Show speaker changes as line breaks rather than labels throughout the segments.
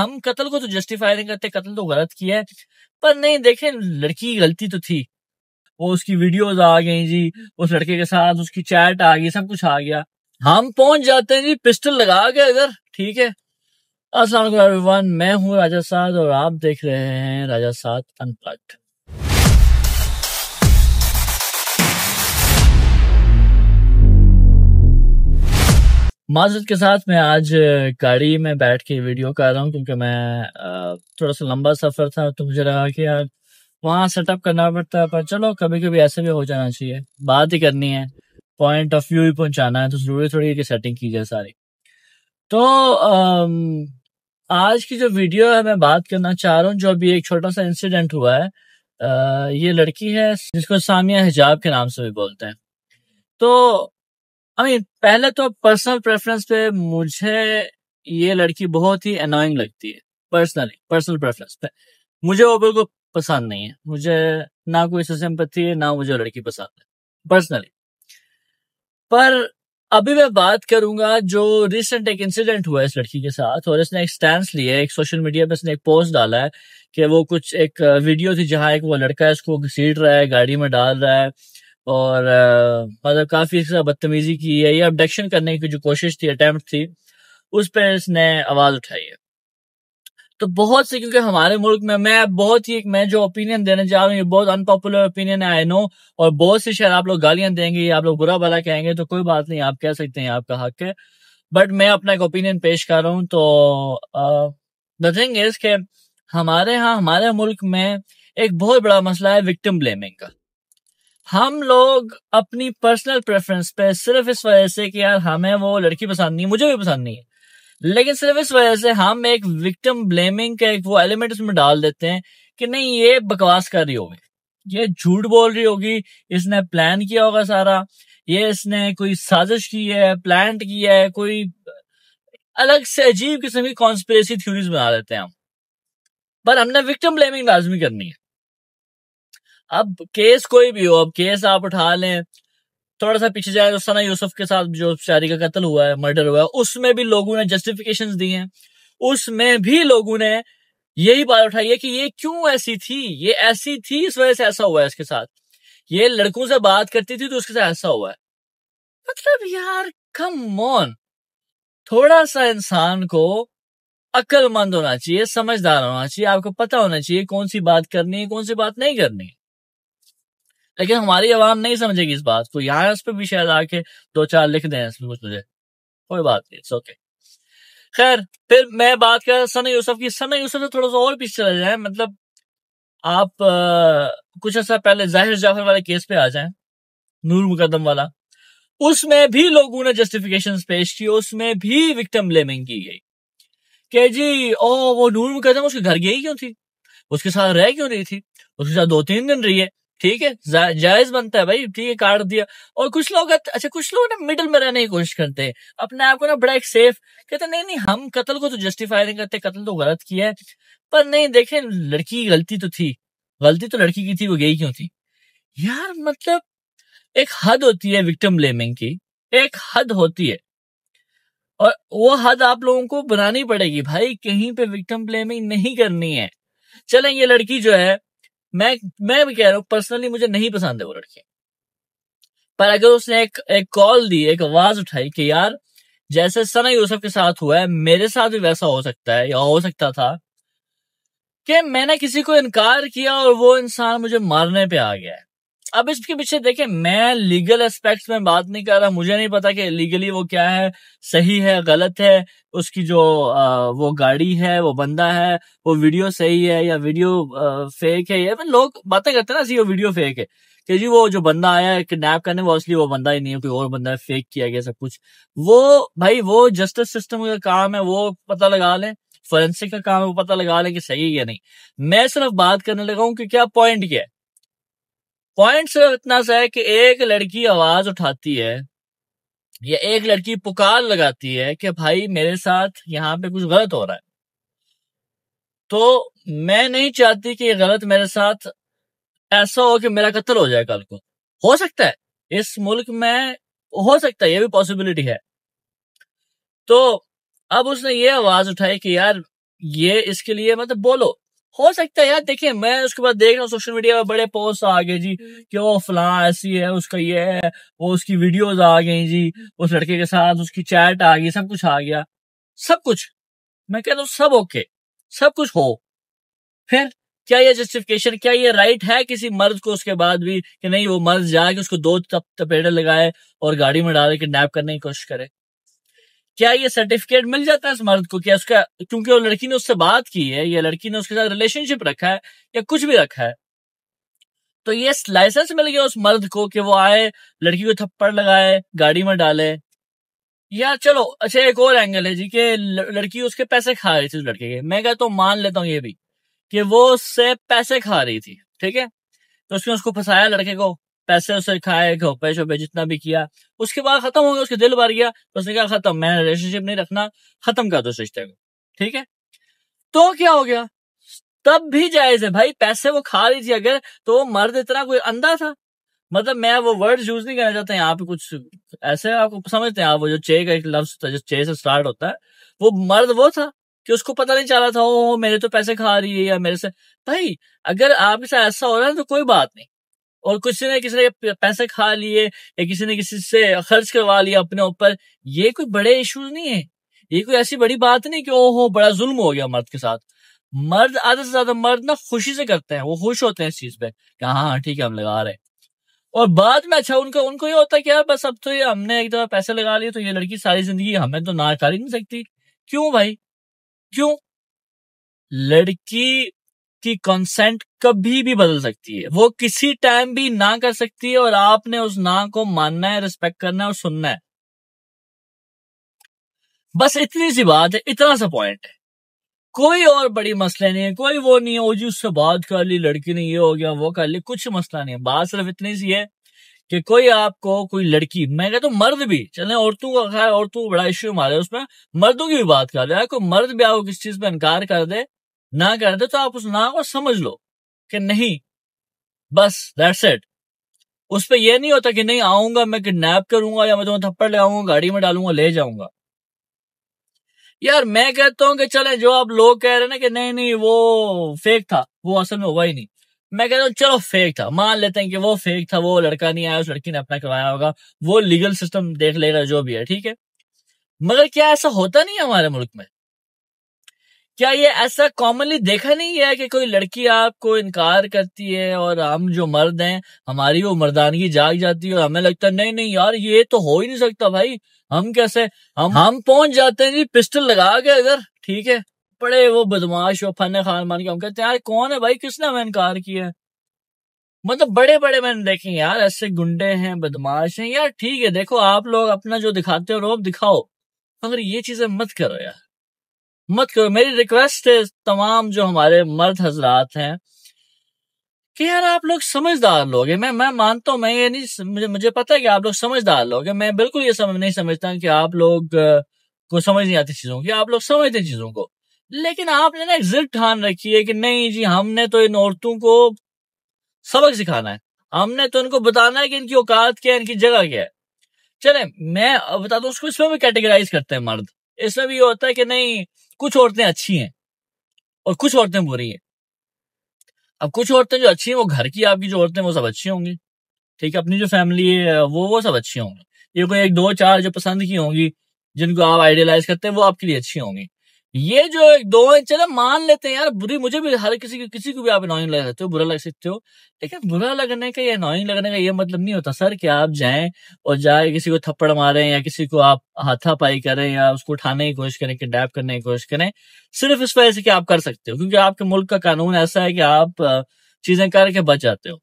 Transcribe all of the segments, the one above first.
हम कत्ल को तो जस्टिफाई नहीं करते, कत्ल तो गलत किया है, पर नहीं देखें लड़की की गलती तो थी। वो उसकी वीडियोस आ गई जी, उस लड़के के साथ उसकी चैट आ गई, सब कुछ आ गया, हम पहुंच जाते हैं जी पिस्टल लगा के अगर, ठीक है। अस्सलाम वालेकुम एवरीवन, मैं हूं राजा साद और आप देख रहे हैं राजा साद अनप्लग्ड। माजरत के साथ मैं आज गाड़ी में बैठ के वीडियो कर रहा हूँ क्योंकि मैं थोड़ा सा लंबा सफर था, तो मुझे लगा कि यार वहाँ सेटअप करना पड़ता है, पर चलो कभी कभी ऐसे भी हो जाना चाहिए, बात ही करनी है, पॉइंट ऑफ व्यू ही पहुंचाना है, तो जरूरी थोड़ी है कि सेटिंग की जाए सारी। तो आज की जो वीडियो है मैं बात करना चाह रहा हूँ, जो अभी एक छोटा सा इंसिडेंट हुआ है। ये लड़की है जिसको सामिया हिजाब के नाम से भी बोलते हैं। तो पहले तो पर्सनल प्रेफरेंस पे मुझे ये लड़की बहुत ही अनोइंग लगती है। पर्सनल प्रेफरेंस पे मुझे वो बिल्कुल पसंद नहीं है, मुझे ना कोई सिंपैथी है, ना मुझे लड़की पसंद है पर्सनली। पर अभी मैं बात करूंगा जो रिसेंट एक इंसिडेंट हुआ है इस लड़की के साथ, और इसने एक स्टैंड लिया है, एक सोशल मीडिया पे इसने एक पोस्ट डाला है कि वो कुछ एक वीडियो थी जहां एक वो लड़का है इसको घसीट रहा है, गाड़ी में डाल रहा है, और मतलब काफी बदतमीजी की है, ये अबडक्शन करने की जो कोशिश थी, अटेम्प्ट थी, उस पर इसने आवाज उठाई है। तो बहुत से, क्योंकि हमारे मुल्क में मैं जो ओपिनियन देने जा रहा हूँ ये बहुत अनपॉपुलर ओपिनियन है, आई नो, और बहुत से शायद आप लोग गालियां देंगे, आप लोग बुरा भला कहेंगे, तो कोई बात नहीं, आप कह सकते हैं, आपका हक है, बट मैं अपना एक ओपिनियन पेश कर रहा हूँ। तो द थिंग इज के हमारे मुल्क में एक बहुत बड़ा मसला है विक्टिम ब्लेमिंग का। हम लोग अपनी पर्सनल प्रेफरेंस पे सिर्फ इस वजह से कि यार हमें वो लड़की पसंद नहीं, मुझे भी पसंद नहीं है, लेकिन सिर्फ इस वजह से हम एक विक्टिम ब्लेमिंग का एक वो एलिमेंट उसमें डाल देते हैं कि नहीं ये बकवास कर रही होगी, ये झूठ बोल रही होगी, इसने प्लान किया होगा सारा, ये इसने कोई साजिश की है, प्लान किया है, कोई अलग से अजीब किस्म की कॉन्स्पिरेसी थ्योरीज बना देते हैं हम। पर हमने विक्टिम ब्लेमिंग लाजमी करनी है। अब केस कोई भी हो, अब केस आप उठा लें, थोड़ा सा पीछे जाए तो सना यूसुफ के साथ जो शादी का कत्ल हुआ है, मर्डर हुआ है, उसमें भी लोगों ने जस्टिफिकेशंस दी हैं, उसमें भी लोगों ने यही बात उठाई है कि ये क्यों ऐसी थी, ये ऐसी थी इस वजह से ऐसा हुआ है इसके साथ, ये लड़कों से बात करती थी तो उसके साथ ऐसा हुआ है। मतलब यार कम ऑन, थोड़ा सा इंसान को अक्लमंद होना चाहिए, समझदार होना चाहिए, आपको पता होना चाहिए कौन सी बात करनी है, कौन सी बात नहीं करनी है। लेकिन हमारी आवाम नहीं समझेगी इस बात को, यहाँ इस पे भी शायद आके दो चार लिख दें इसमें कुछ, मुझे कोई बात नहीं, इट्स ओके। खैर, फिर मैं बात कर सना यूसुफ की। सना यूसुफ से थोड़ा सा और पीछे चले जाए, मतलब आप कुछ ऐसा पहले जाहिर जाफर वाले केस पे आ जाएं, नूर मुकदम वाला, उसमें भी लोगों ने जस्टिफिकेशन पेश की, उसमें भी विक्टिम ब्लेमिंग की गई कि जी वो नूर मुकदम उसके घर गई क्यों थी, उसके साथ रह क्यों रही थी, उसके साथ 2-3 दिन रही है, ठीक है, जायज बनता है भाई, ठीक है, काट दिया। और कुछ लोग ना मिडिल में रहने की कोशिश करते हैं, अपने आप को ना बड़ा एक सेफ कहते, नहीं हम कत्ल को तो जस्टिफाई नहीं करते, कत्ल तो गलत किया है, पर नहीं देखें लड़की की गलती तो थी, गलती तो लड़की की थी, वो गई क्यों थी। यार मतलब एक हद होती है विक्टिम ब्लेमिंग की, एक हद होती है, और वो हद आप लोगों को बनानी पड़ेगी भाई, कहीं पे विक्टिम ब्लेमिंग नहीं करनी है। चलें, ये लड़की जो है, मैं भी कह रहा हूँ पर्सनली मुझे नहीं पसंद है वो लड़की, पर अगर उसने एक कॉल दी, एक आवाज उठाई कि यार जैसे सना यूसुफ के साथ हुआ है मेरे साथ भी वैसा हो सकता है, या हो सकता था, कि मैंने किसी को इनकार किया और वो इंसान मुझे मारने पे आ गया है। अब इसके पीछे देखें, मैं लीगल एस्पेक्ट्स में बात नहीं कर रहा, मुझे नहीं पता कि लीगली वो क्या है, सही है गलत है, उसकी जो वो गाड़ी है, वो बंदा है, वो वीडियो सही है या वीडियो फेक है, या लोग बातें करते हैं ना, वो वीडियो फेक है कि जी वो जो बंदा आया है किडनैप करने, वो असली वो बंदा ही नहीं है, कोई और बंदा है, फेक किया गया सब कुछ। वो भाई वो जस्टिस सिस्टम का काम है, वो पता लगा लें, फोरेंसिक का काम है, वो पता लगा लें कि सही है या नहीं। मैं सिर्फ बात करने लगा हूं कि क्या पॉइंट क्या है। पॉइंट सिर्फ इतना सा है कि एक लड़की आवाज उठाती है या एक लड़की पुकार लगाती है कि भाई मेरे साथ यहाँ पे कुछ गलत हो रहा है, तो मैं नहीं चाहती कि ये गलत मेरे साथ ऐसा हो कि मेरा कत्ल हो जाए कल को। हो सकता है इस मुल्क में, हो सकता है, ये भी पॉसिबिलिटी है। तो अब उसने ये आवाज उठाई कि यार ये इसके लिए मतलब बोलो, हो सकता है यार। देखिए मैं उसके बाद देख रहा हूँ सोशल मीडिया में बड़े पोस्ट आ गए जी कि वो फलां ऐसी है, उसका ये है, वो उसकी वीडियोस आ गई जी, उस लड़के के साथ उसकी चैट आ गई, सब कुछ आ गया, सब कुछ। मैं कहता हूँ सब ओके, सब कुछ हो, फिर क्या ये जस्टिफिकेशन, क्या ये राइट है किसी मर्द को उसके बाद भी कि नहीं वो मर्द जाके उसको दो तपेड़े लगाए और गाड़ी में डाल के किडनैप करने की कोशिश करे? क्या ये सर्टिफिकेट मिल जाता है इस मर्द को? क्या उसका, क्योंकि वो लड़की ने उससे बात की है या लड़की ने उसके साथ रिलेशनशिप रखा है या कुछ भी रखा है, तो ये लाइसेंस मिल गया उस मर्द को कि वो आए, लड़की को थप्पड़ लगाए, गाड़ी में डाले? या चलो अच्छा एक और एंगल है जी कि लड़की उसके पैसे खा रही थी उस लड़के के, मैं कहता हूँ मान लेता हूँ ये भी कि वो उससे पैसे खा रही थी, ठीक है, तो उसने उसको फंसाया लड़के को, पैसे उससे खाए, घोपे शोपे जितना भी किया, उसके बाद खत्म हो गया, उसके दिल भर गया, तो उसने कहा खत्म, मैं रिलेशनशिप नहीं रखना, खत्म कर दो इस रिश्ते को, ठीक है। तो क्या हो गया, तब भी जायज है भाई, पैसे वो खा रही थी अगर, तो वो मर्द इतना कोई अंधा था? मतलब मैं वो वर्ड यूज नहीं करना चाहता यहाँ पे, कुछ ऐसे आपको समझते हैं आप, वो जो चे का एक लफ्ज था जो चे से स्टार्ट होता है, वो मर्द वो था कि उसको पता नहीं चला था ओ मेरे तो पैसे खा रही है या मेरे से। भाई अगर आपके साथ ऐसा हो रहा है तो कोई बात नहीं, और किसी ने पैसे खा लिए या किसी ने किसी से खर्च करवा लिया अपने ऊपर, ये कोई बड़े इश्यूज नहीं है, ये कोई ऐसी बड़ी बात नहीं कि ओहो बड़ा जुल्म हो गया मर्द के साथ। मर्द आधे से ज्यादा मर्द ना खुशी से करते हैं, वो खुश होते हैं इस चीज पे कि हाँ हाँ ठीक है हम लगा रहे हैं, और बाद में अच्छा उनको उनको ये होता है कि यार बस अब तो ये हमने एक दफा पैसे लगा लिए तो ये लड़की सारी जिंदगी हमें तो ना कर ही नहीं सकती। क्यों भाई, क्यों? लड़की की कंसेंट कभी भी बदल सकती है, वो किसी टाइम भी ना कर सकती है, और आपने उस ना को मानना है, रिस्पेक्ट करना है और सुनना है। बस इतनी सी बात है, इतना सा पॉइंट है, कोई और बड़ी मसले नहीं है, कोई वो नहीं है ओ जी उससे बात कर ली लड़की ने ये हो गया वो कर ली, कुछ मसला नहीं है। बात सिर्फ इतनी सी है कि कोई आपको कोई लड़की, मैं कहता हूँ मर्द भी चले, औरतों का खैर औरतों को बड़ा इश्यू हमारे उसमें, मर्दों की भी बात कर रहे हैं, कोई मर्द भी आपको किसी चीज पे इनकार कर दे, ना कर दे, तो आप उस ना को समझ लो कि नहीं, बस दैट्स इट। उस पर यह नहीं होता कि नहीं आऊंगा मैं किडनैप करूंगा या मैं तुम्हें थप्पड़ लगाऊंगा गाड़ी में डालूंगा ले जाऊंगा। यार मैं कहता हूँ कि चले जो आप लोग कह रहे हैं ना कि नहीं नहीं वो फेक था, वो असल में हुआ ही नहीं, मैं कहता हूँ चलो फेक था, मान लेते हैं कि वो फेक था, वो लड़का नहीं आया, उस लड़की ने अपना करवाया होगा, वो लीगल सिस्टम देख लेगा जो भी है, ठीक है। मगर क्या ऐसा होता नहीं है हमारे मुल्क में? क्या ये ऐसा कॉमनली देखा नहीं है कि कोई लड़की आपको इनकार करती है और हम जो मर्द हैं हमारी वो मर्दानगी जाग जाती है और हमें लगता है नहीं नहीं यार ये तो हो ही नहीं सकता भाई, हम कैसे, हम पहुंच जाते हैं जी पिस्टल लगा के अगर, ठीक है, बड़े वो बदमाश वो फन खान मान के हम कहते हैं यार कौन है भाई किसने हमें इनकार किया है? मतलब बड़े बड़े मैंने देखे यार ऐसे गुंडे हैं बदमाश हैं यार, ठीक है देखो आप लोग अपना जो दिखाते हो रोब दिखाओ, मगर ये चीजें मत करो यार, मत करो। मेरी रिक्वेस्ट है तमाम जो हमारे मर्द हजरात हैं कि यार आप लोग समझदार लोग हैं, मैं मानता हूं, मैं ये नहीं, मुझे पता है कि आप लोग समझदार लोग हैं, मैं बिल्कुल ये नहीं समझता कि आप लोग को समझ नहीं आती चीजों की, आप लोग समझते हैं चीजों को, लेकिन आपने ना एक जिद ठान रखी है कि नहीं जी हमने तो इन औरतों को सबक सिखाना है, हमने तो इनको बताना है कि इनकी औकात क्या है, इनकी जगह क्या है। चले मैं बता दूं उसको, इसमें भी कैटेगराइज करते हैं मर्द, इसमें भी ये होता है कि नहीं कुछ औरतें अच्छी हैं और कुछ औरतें बुरी हैं। अब कुछ औरतें जो अच्छी हैं वो घर की आपकी जो औरतें वो सब अच्छी होंगी, ठीक है, अपनी जो फैमिली है वो सब अच्छी होंगी, ये कोई एक दो चार जो पसंद की होंगी जिनको आप आइडियलाइज करते हैं वो आपके लिए अच्छी होंगी। ये जो एक दो है चलो मान लेते हैं यार बुरी, मुझे भी हर किसी को भी आप अनोइंग लग सकते हो, बुरा लग सकते हो, लेकिन बुरा लगने का या अनोइंग लगने का ये मतलब नहीं होता सर कि आप जाएं और जाए किसी को थप्पड़ मारें या किसी को आप हाथापाई करें या उसको उठाने की कोशिश करें, किडनैप करने की कोशिश करें, सिर्फ इस वजह से कि आप कर सकते हो क्योंकि आपके मुल्क का कानून ऐसा है कि आप चीजें करके बच जाते हो।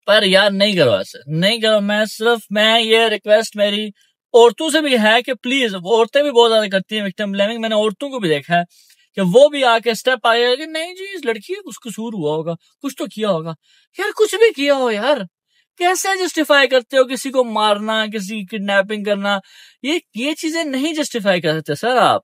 पर यार नहीं करो ऐसे, नहीं करो। मैं ये रिक्वेस्ट मेरी औरतों से भी है कि प्लीज, औरतें भी बहुत ज्यादा करती हैं विक्टिम ब्लेमिंग, मैंने औरतों को भी देखा है कि वो भी आके स्टेप आए कि नहीं जी इस लड़की का कुछ कसूर हुआ होगा, कुछ तो किया होगा। यार कुछ भी किया हो यार, कैसे जस्टिफाई करते हो किसी को मारना, किसी की किडनैपिंग करना? ये चीजें नहीं जस्टिफाई कर सकते सर आप।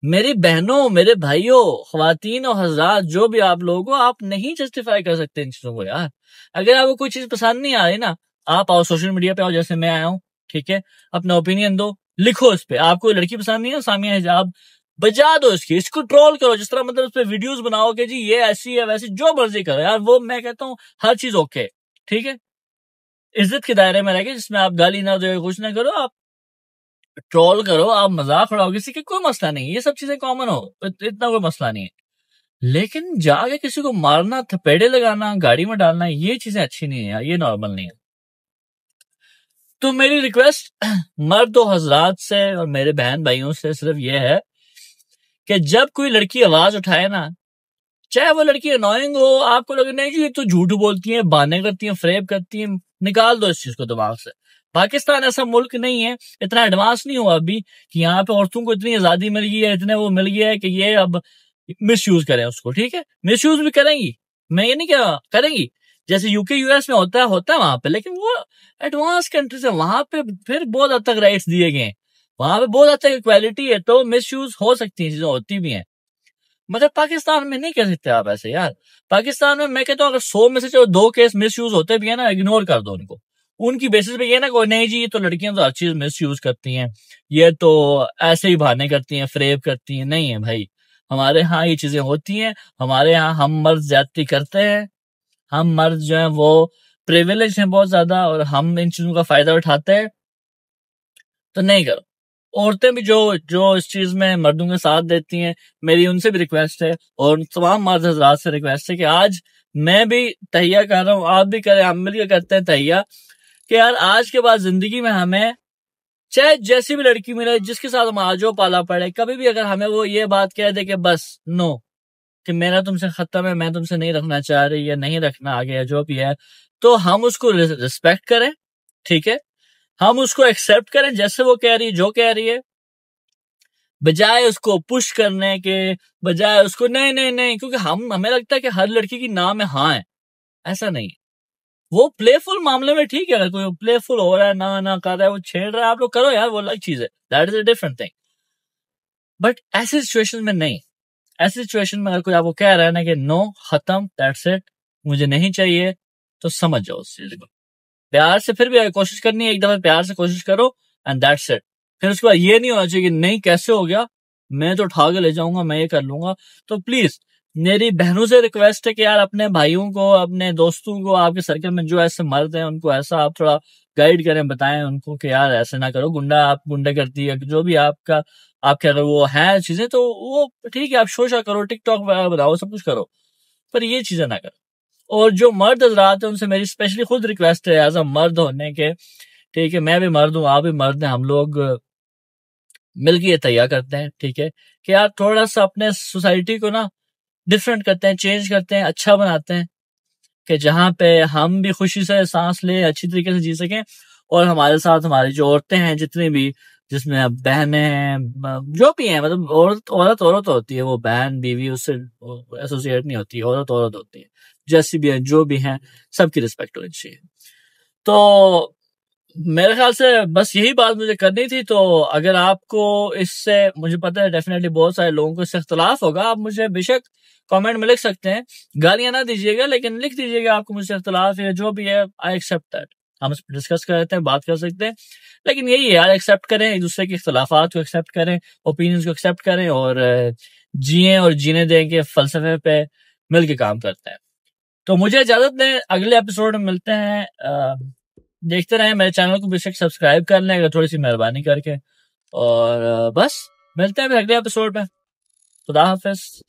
मेरी बहनों, मेरे भाइयों, ख्वातीन और हजरात जो भी आप लोग हो, आप नहीं जस्टिफाई कर सकते इन चीजों को यार। अगर आपको कोई चीज पसंद नहीं आ रही ना, आप आओ सोशल मीडिया पे आओ जैसे मैं आया हूँ, ठीक है, अपना ओपिनियन दो, लिखो इस पे। आपको लड़की पसंद नहीं है सामिया हिजाब बजा दो इसको ट्रोल करो, जिस तरह मतलब उस पर वीडियोस बनाओ कि जी ये ऐसी है वैसी, जो मर्जी करो यार, वो मैं कहता हूँ हर चीज ओके, ठीक है, इज्जत के दायरे में रह के, जिसमें आप गाली ना दो, कुछ ना करो, आप ट्रोल करो, आप मजाक उड़ाओ किसी के, कोई मसला नहीं, ये सब चीजें कॉमन हो, इतना कोई मसला नहीं है। लेकिन जाके किसी को मारना, थपेड़े लगाना, गाड़ी में डालना, ये चीजें अच्छी नहीं है यार, ये नॉर्मल नहीं है। तो मेरी रिक्वेस्ट मर्द और हजरात से और मेरे बहन भाइयों से सिर्फ ये है कि जब कोई लड़की आवाज उठाए ना, चाहे वो लड़की अनोइंग हो, आपको लगे नहीं जी ये तो झूठ बोलती है, बहाने करती है, फ्रेब करती है, निकाल दो इस चीज को दिमाग से। पाकिस्तान ऐसा मुल्क नहीं है, इतना एडवांस नहीं हुआ अभी कि यहाँ पे औरतों को इतनी आजादी मिल गई है, इतने वो मिल गया है कि ये अब मिस यूज करें उसको, ठीक है, मिस यूज भी करेंगी, मैं ये नहीं कह रहा, करेंगी, जैसे यूके यूएस में होता है वहां पे, लेकिन वो एडवांस कंट्रीज है, वहां पे फिर बहुत हद तक राइट्स दिए गए हैं, वहां पे बहुत हद तक इक्वालिटी है, तो मिस यूज हो सकती है, चीजें होती भी हैं, मगर पाकिस्तान में नहीं कह सकते आप ऐसे यार। पाकिस्तान में मैं कहता हूँ अगर 100 में से जो 2 केस मिस यूज होते भी है ना, इग्नोर कर दो उनको, उनकी बेसिस पे ये ना कोई नहीं जी ये तो लड़कियां तो हर चीज मिस यूज करती हैं, ये तो ऐसे ही बहाने करती हैं, फ्रेब करती हैं, नहीं है भाई, हमारे यहाँ ये चीजें होती हैं, हमारे यहाँ हम मर्द ज्यादती करते हैं, हम मर्द जो है वो प्रिविलेज हैं बहुत ज्यादा, और हम इन चीजों का फायदा उठाते हैं, तो नहीं करो। औरतें भी जो जो इस चीज में मर्दों के साथ देती हैं, मेरी उनसे भी रिक्वेस्ट है, और तमाम मर्द हजरात से रिक्वेस्ट है कि आज मैं भी तहिया कर रहा हूँ, आप भी करें, हम मिलकर करते हैं तहिया, कि यार आज के बाद जिंदगी में हमें चाहे जैसी भी लड़की मिले, जिसके साथ हम आजो पाला पड़े, कभी भी अगर हमें वो ये बात कह दे कि बस नो, कि मेरा तुमसे खत्म है, मैं तुमसे नहीं रखना चाह रही या नहीं रखना आगे या जो भी है, तो हम उसको रिस्पेक्ट करें, ठीक है, हम उसको एक्सेप्ट करें जैसे वो कह रही है, जो कह रही है, बजाय उसको पुश करने के, बजाय उसको नहीं नहीं नहीं, क्योंकि हमें लगता है कि हर लड़की की ना में हाँ है, ऐसा नहीं। वो प्लेफुल मामले में ठीक है, अगर कोई प्लेफुल हो रहा है, ना ना कर रहा है, वो छेड़ रहा है, आप लोग करो यार, वो अलग चीज है, that is a different thing, but ऐसी सिचुएशन में नहीं। ऐसी सिचुएशन में अगर कोई आपको कह रहा है ना कि नो खत्म, दैट्स इट, मुझे नहीं चाहिए, तो समझ जाओ उस चीज को, प्यार से फिर भी अगर कोशिश करनी है, एक दफा प्यार से कोशिश करो, एंड दैट्स इट। फिर उसके बाद ये नहीं होना चाहिए कि नहीं कैसे हो गया, मैं तो उठा के ले जाऊंगा, मैं ये कर लूंगा। तो प्लीज मेरी बहनों से रिक्वेस्ट है कि यार अपने भाइयों को, अपने दोस्तों को, आपके सर्कल में जो ऐसे मर्द हैं उनको ऐसा आप थोड़ा गाइड करें, बताएं उनको कि यार ऐसे ना करो, गुंडा आप गुंडा करती है, जो भी आपका आपके अगर वो है चीजें, तो वो ठीक है, आप शोशा करो, टिकटॉक वगैरह बनाओ, सब कुछ करो, पर ये चीजें ना करो। और जो मर्द हजरात है उनसे मेरी स्पेशली खुद रिक्वेस्ट है, एज अ मर्द होने के, ठीक है, मैं भी मर्द हूँ, आप भी मर्द हैं, हम लोग मिलकर ये तैयार करते हैं, ठीक है, कि यार थोड़ा सा अपने सोसाइटी को ना डिफरेंट करते हैं, चेंज करते हैं, अच्छा बनाते हैं, कि जहाँ पे हम भी खुशी से सांस ले, अच्छी तरीके से जी सकें, और हमारे साथ हमारी जो औरतें हैं जितनी भी, जिसमें अब बहनें हैं, जो भी हैं, मतलब औरत औरत औरत होती है, वो बहन बीवी उससे एसोसिएट नहीं होती, औरत औरत होती है, जैसी भी है, जो भी हैं, सबकी रिस्पेक्ट होनी चाहिए। तो मेरे ख्याल से बस यही बात मुझे करनी थी। तो अगर आपको इससे, मुझे पता है डेफिनेटली बहुत सारे लोगों को इससे इख्तलाफ होगा, आप मुझे बेशक कमेंट में लिख सकते हैं, गालियां ना दीजिएगा, लेकिन लिख दीजिएगा आपको मुझसे इख्तलाफ है, जो भी है, आई एक्सेप्ट दैट, हम डिस्कस कर लेते हैं, बात कर सकते हैं, लेकिन यही है यार, एक्सेप्ट करें एक दूसरे के इख्तलाफात को, एक्सेप्ट करें, ओपिनियंस को एक्सेप्ट करें, और जिए और जीने दें के फलसफे पे मिल के काम करते हैं। तो मुझे इजाजत दें, अगले एपिसोड में मिलते हैं। देखते रहें, मेरे चैनल को बेशक सब्सक्राइब कर लें अगर थोड़ी सी मेहरबानी करके, और बस मिलते हैं फिर अगले एपिसोड में। खुदा हाफिज।